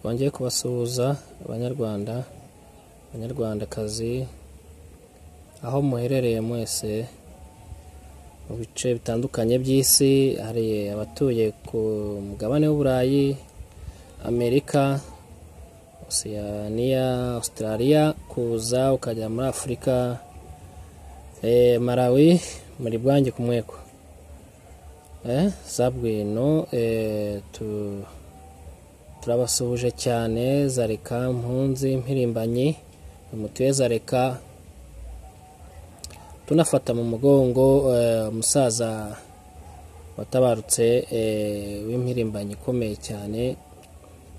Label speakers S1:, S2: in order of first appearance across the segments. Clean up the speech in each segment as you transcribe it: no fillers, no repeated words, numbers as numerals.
S1: Twongeye kubasuhuza abanyarwanda, abanyarwandakazi aho muherereye mwese mu bice bitandukanye by'isi. Hari abatuye ku mugabane w'Uburayi, Amerika, Oceania, Australia, kuza ukajya muri Afrika, Malawi, muri bwanjye kumweko sabwino. Turabasuhuje cyane Zareka Mpunzi Mpirimbanyi, umutuye Zareka. Tunafata mu mugongo umusaza watabarutse w'impirimbanyi ikomeye cyane,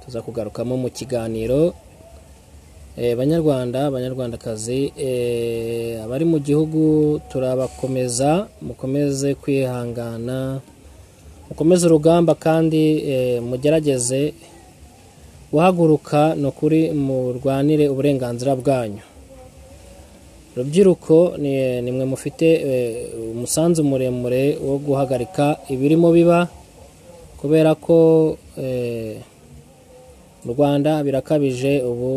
S1: tuza kugarukamo mu kiganiro. Banyarwanda, abanyarwandakazi, abari mu gihugu turabakomeza, mukomeze kwihangana, mukomeze urugamba kandi mugerageze guhaguruka no kuri murwanire uburenganzira bwanyu. Rubyiruko nimwe mufite umusanzu muremure wo guhagarika ibirimo biba, kubera ko mu Rwanda birakabije ubu.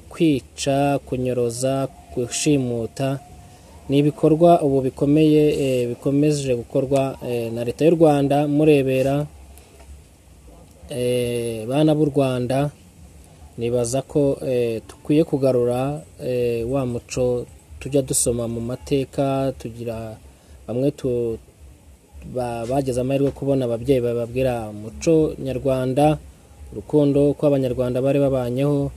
S1: Kwica, kunyoroza, gushimuta ni ibikorwa ubu bikomeye bikomeje gukorwa na leta y'u Rwanda. Murebera bana b'u Rwanda, nibaza ko tukwiye kugarura wa muco tujya dusoma mu mateka. Tugira bamwe bageze amahirwe kubona ababyeyi bababwira umuco nyarwanda, urukundo ko abanyarwanda bari babanyeho.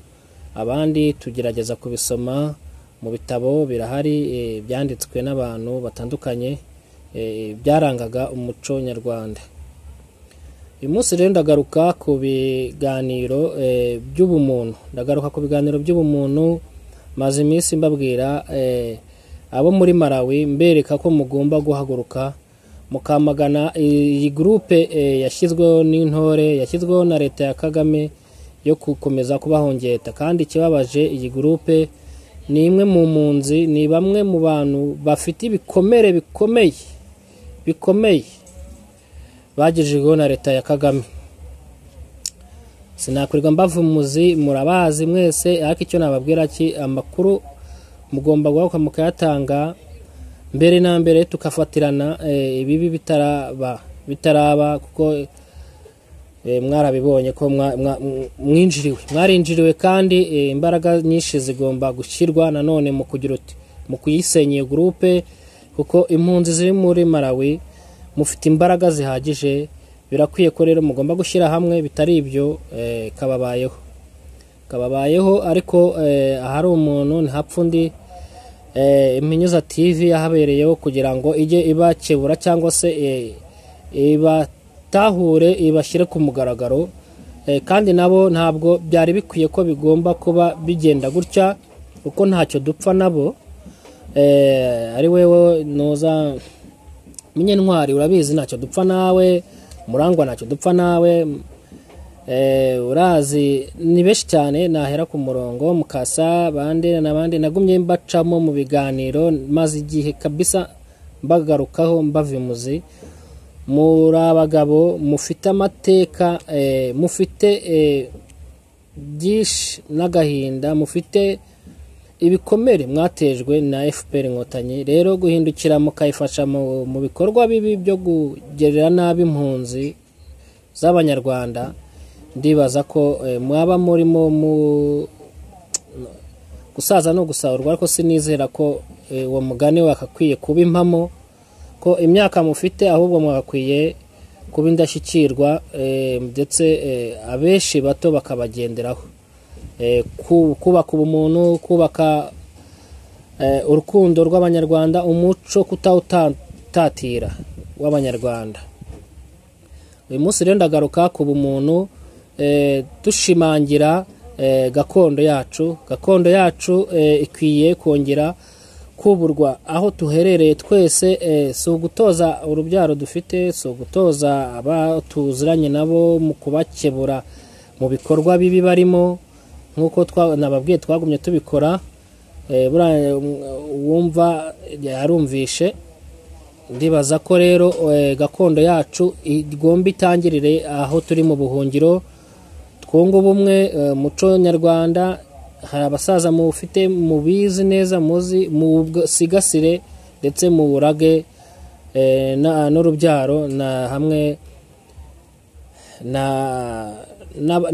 S1: Abandi tugerageza kubisoma mu bitabo, birahari byanditswe n'abantu batandukanye byarangaga umuco nyarwanda. Uyu munsi rero ndagaruka ku biganiro by'ubumuntu. Maze iminsi mbabwira abo muri Malawi, mbereka ko mugomba guhaguruka mukamagana iyi groupe yashyizweho n'intore, yashyizweho na leta ya Kagame yo gukomeza kubahongeta. Kandi ikibabaje, iyi groupe ni imwe mu mpunzi, ni bamwe mu bantu bafite ibikomere bikomeye bagejejweho na leta ya Kagame. Sinakwirwa mbavumuzi, murabazi mwese, ariko icyo nababwira amakuru mugomba guhaguruka mukayatanga mbere na mbere, tukafatirana ibibi bitaraba, kuko mwarabibonye ko mwarinjiriwe, kandi imbaraga nyinshi zigomba gushyirwa nanone mu kugira uti mu kuyisenya iyo groupe, kuko impunzi ziri muri Malawi mufite imbaraga zihagije. Birakwiye ko rero mugomba gushyira hamwe, bitari ibyo kababayeho. Ariko ahari umuntu ntihapfa undi. Impinyuza TV yahabereyeho kugira ngo ijye ibakebura, cyangwa se ibatahure, ibashyire ku mugaragaro. Kandi nabo ntabwo byari bikwiye ko bigomba kuba bigenda gutya, kuko ntacyo dupfa nabo. Ari wewe noza Munyentwari, urabizi ntacyo dupfa nawe. Murangwa ntacyo dupfa nawe. Urazi ni benshi cyane, nahera ku murongo, Mukasa, n'abandi nagumye mbacamo mu biganiro, maze igihe kabisa mbagarukaho mbavimuzi. Muri abagabo mufite amateka, mufite byinshi n'agahinda, mufite ibikomere mwatejwe na FPR Inkotanyi. Rero guhindukira mukayifasha mu bikorwa bibi byo kugerera nabi impunzi z'abanyarwanda, ndibaza ko mwaba murimo gusaza no gusahurwa. Ariko sinizera ko uwo mugani wakakwiye kuba impamo, ko imyaka mufite ahubwo mwakwiye kuba indashyikirwa, ndetse abenshi bato bakabagenderaho. Kubaka ubumuntu, kubaka urukundo rw'abanyarwanda, umuco kutawutatira w'abanyarwanda. Uyu munsi rero ndagaruka ku bumuntu, dushimangira gakondo yacu ikwiye kongera kuburwa aho tuherereye twese. Si ugutoza urubyaro dufite, si ugutoza abatuziranye nabo mu kubakebura mu bikorwa bibi barimo, nk'uko nababwiye twagumye tubikora. Wumva yarumvishe. Ndibaza ko rero gakondo yacu igomba itangirire aho turi mu buhungiro, twunga ubumwe, muco nyarwanda. Hari abasaza mufite mubizi neza, muzi musigasire ndetse mu burage n'urubyaro na hamwe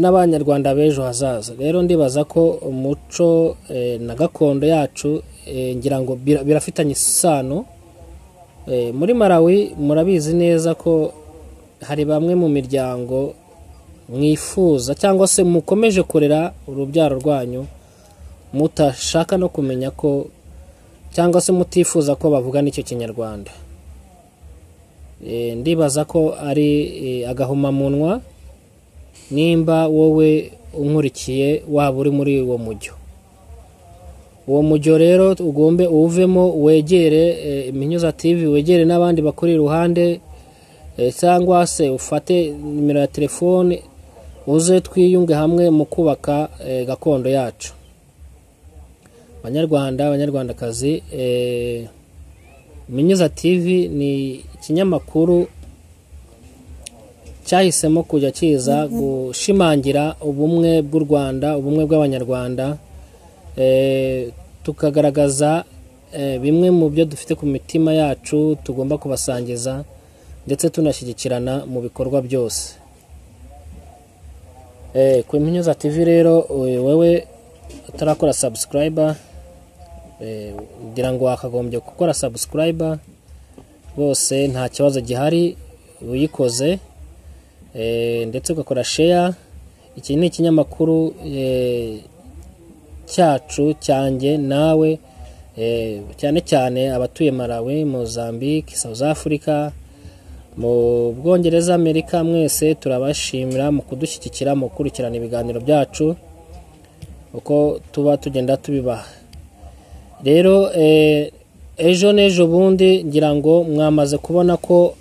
S1: n'abanyarwanda b'ejo hazaza. Rero ndibaza ko umuco na gakondo yacu ngira ngo birafitanye isano. Muri Malawi murabizi neza ko hari bamwe mu miryango mwifuza cyangwa se mukomeje kurera urubyaro rwanyu mutashaka no kumenya ko cyangwa se mutifuza ko bavuga n'icyo Kinyarwanda. Ndibaza ko ari agahomamunwa nimba wowe unkurikiye waba uri muri uwo mujyo. Uwo mujyo rero ugombe uvemo, wegere Iminyuza TV, wegere n'abandi bakuri iruhande, cyangwa se ufate nimero ya telefone uze twiyunge hamwe mu kubaka gakondo yacu. Banyarwanda, abanyarwandakazi, Iminyuza TV ni ikinyamakuru cyahisemo kujya kiza gushimangira ubumwe bw'u Rwanda, ubumwe bw'abanyarwanda, tukagaragaza bimwe mu byo dufite ku mitima yacu tugomba kubasangiza, ndetse tunashyigikirana mu bikorwa byose. Ku Iminyuza TV rero wewe utarakora subscriber, ngira ngo wakagombye gukora subscriber bose, nta kibazo gihari uyikoze, ndetse ugakora share. Iki ni ikinyamakuru cyacu cyanjye nawe, cyane cyane abatuye Malawi, Mozambique, South Africa, mu Bwongereza, Amerika, mwese turabashimira mu kudushyigikira, mu gukurikirana ibiganiro byacu uko tuba tugenda tubibaha. Rero ejo n'ejo bundi ngira ngo mwamaze kubona ko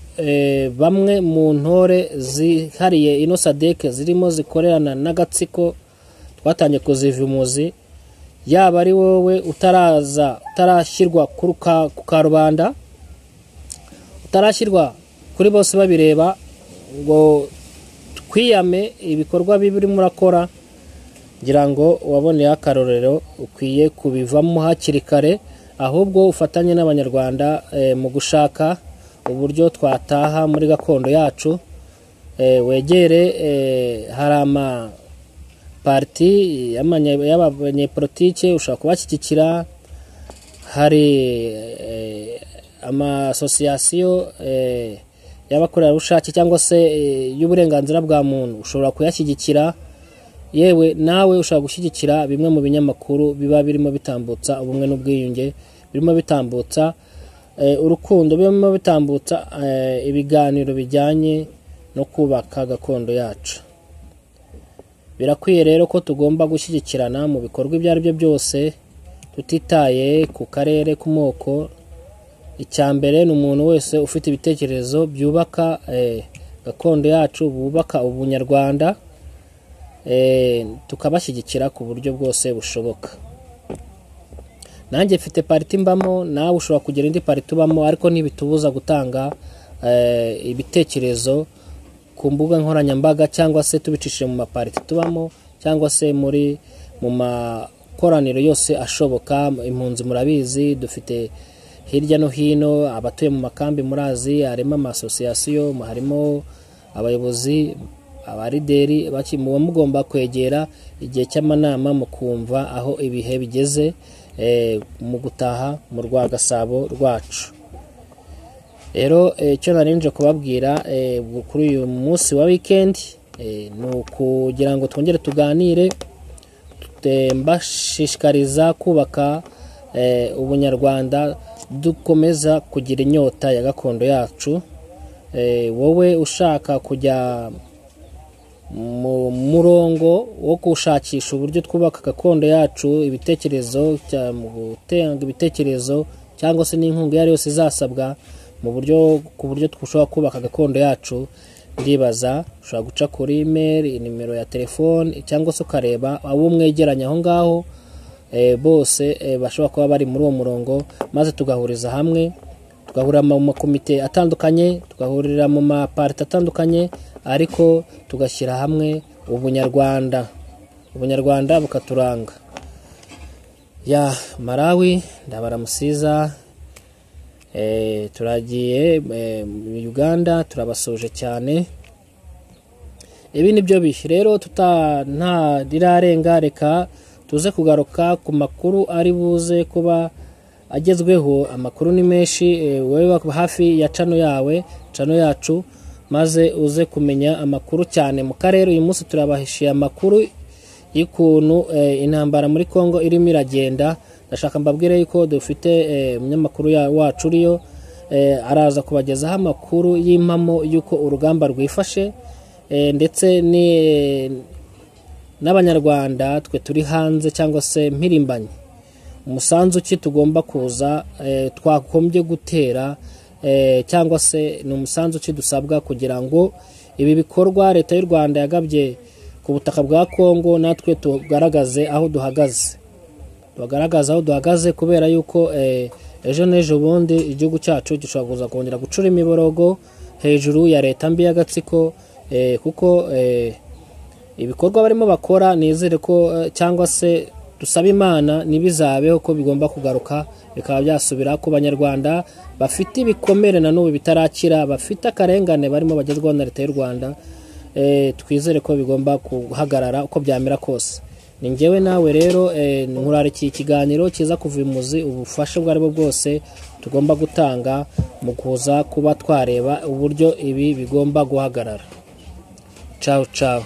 S1: bamwe mu ntore zihariye ino Sadek zirimo zikorerana n'agatsiko twatangiye kuziva umuzi, yaba ari wowe utarashyirwa ku karubanda, utarashyirwa kuri bose babireba ngo twiyame ibikorwa bibiri murakora, ngira ngo waboneye akarorero, ukwiye kubivamo hakiri kare, ahubwo ufatanye n'abanyarwanda mu gushaka uburyo twataha muri gakondo yacu. Wegere hari ama parti y'abanyepolitike ushaka kubashyigikira, hari ama association y'abakorerabushake cyangwa se y'uburenganzira bwa muntu ushobora kuyashyigikira. Yewe nawe ushaka gushyigikira bimwe mu binyamakuru biba birimo bitambutsa ubumwe n'ubwiyunge, birimo bitambutsa urukundo, birimo bitambutsa ibiganiro bijyanye no kubaka gakondo yacu. Birakwiye rero ko tugomba gushyigikirana mu bikorwa ibyo ari byo byose, tutitaye ku karere, ku moko. Icyambere ni umuntu wese ufite ibitekerezo byubaka gakondo yacu, bubaka ubunyarwanda, tukabashyigikira ku buryo bwose bushoboka. Nanjye mfite parti mbamo, nawe ushobora kugira indi parti ubamo, ariko ntibitubuza gutanga ibitekerezo ku mbuga nkoranyambaga, cyangwa se tubicishije mu maparti tubamo, cyangwa se mu makoraniro yose ashoboka. Impunzi murabizi dufite hirya no hino, abatuye mu makambi murazi, harimo ama association, harimo abayobozi, abarideri, muba mugomba kwegera igihe cy'amanama mukumva aho ibihe bigeze mu gutaha mu Rwagasabo rwacu. Rero icyo narinje kubabwira kuri uyu munsi wa weekend ni ukugira ngo twongere tuganire, mbashishikariza kubaka ubunyarwanda, dukomeza kugira inyota ya gakondo yacu. Wowe ushaka kujya mu murongo wo gushakisha uburyo twubaka gakondo yacu, ibitekerezo gutanga ibitekerezo cyangwa se n'inkunga yari yose izasabwa ku buryo twushobora kubaka gakondo yacu, ndibaza ushobora guca kuri email, nimero ya telefone, cyangwa se ukareba abo mwegeranya aho ngaho bose bashobora kuba bari muri uwo murongo, maze tugahuriza hamwe, tugahurira mu makomite atandukanye, tugahurira mu maparti atandukanye, ariko tugashyira hamwe ubunyarwanda bukaturanga. Ya Malawi ndabaramusiza, turagiye Uganda, turabasuje cyane. Ibi nibyo bihe rero nta rirarenga, reka tuze kugaruka ku makuru ari buze kuba agezweho. Amakuru ni menshi, wewe hafi ya channel yacu, maze uze kumenya amakuru cyane mu karere. Uyu munsi turabahishiye amakuru y'ukuntu intambara muri Kongo irimo iragenda. Ndashaka mbabwire yuko dufite umunyamakuru wacu uriyo, araza kubagezaho amakuru y'impamo yuko urugamba rwifashe, ndetse n'abanyarwanda twe turi hanze cyangwa se mpirimbanyi, umusanzu ki tugomba kuza twakombye gutera, cyangwa se ni umusanzu ki dusabwa kugira ngo ibi bikorwa leta y'u Rwanda yagabye ku butaka bwa Kongo natwe tugaragaze aho duhagaze, kubera yuko ejo n'ejo bundi igihugu cyacu gishobora kuza kongera gucura imiborogo hejuru ya leta mbi y'agatsiko, kuko ibikorwa barimo bakora nizere ko cyangwa se dusaba Imana nibizabeho ko bigomba kugaruka bikaba byasubira ku banyarwanda bafite ibikomere na n'ubu bitarakira, bafite akarengane barimo bagezwaho na leta y'u Rwanda. Twizere ko bigomba guhagarara uko byamera kose. Ni njyewe nawe rero nkurarikiye ikiganiro kiza kuva imuzi, ubufasha bwo aribwo bwose tugomba gutanga mu kuza kuba twareba uburyo ibi bigomba guhagarara. Ciao ciao.